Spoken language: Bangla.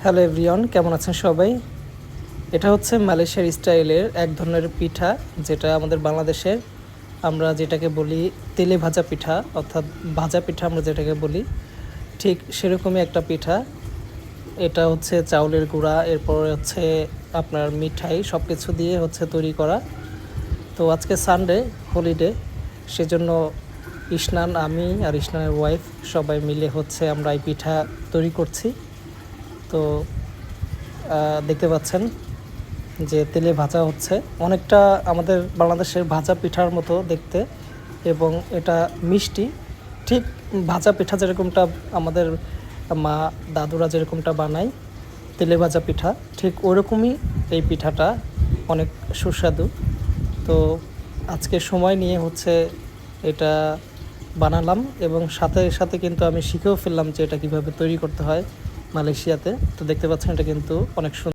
হ্যালো এভরিওয়ান, কেমন আছেন সবাই? এটা হচ্ছে মালয়েশিয়ার স্টাইলের এক ধরনের পিঠা, যেটা আমাদের বাংলাদেশের আমরা যেটাকে বলি তেলে ভাজা পিঠা, অর্থাৎ ভাজা পিঠা আমরা যেটাকে বলি, ঠিক সেরকমই একটা পিঠা। এটা হচ্ছে চাউলের গুঁড়া, এরপরে হচ্ছে আপনার মিঠাই, সব কিছু দিয়ে হচ্ছে তৈরি করা। তো আজকে সানডে, হলিডে, সেজন্য ইসনান, আমি আর ইসনানের ওয়াইফ সবাই মিলে হচ্ছে আমরা এই পিঠা তৈরি করছি। তো দেখতে পাচ্ছেন যে তেলে ভাজা হচ্ছে, অনেকটা আমাদের বাংলাদেশের ভাজা পিঠার মতো দেখতে, এবং এটা মিষ্টি। ঠিক ভাজা পিঠা যেরকমটা আমাদের মা দাদুরা যেরকমটা বানায় তেলে ভাজা পিঠা, ঠিক ওরকমই এই পিঠাটা, অনেক সুস্বাদু। তো আজকে সময় নিয়ে হচ্ছে এটা বানালাম, এবং সাথে সাথে কিন্তু আমি শিখেও ফেললাম যে এটা কীভাবে তৈরি করতে হয় মালয়েশিয়াতে। তো দেখতে পাচ্ছেন এটা কিন্তু অনেক সুন্দর।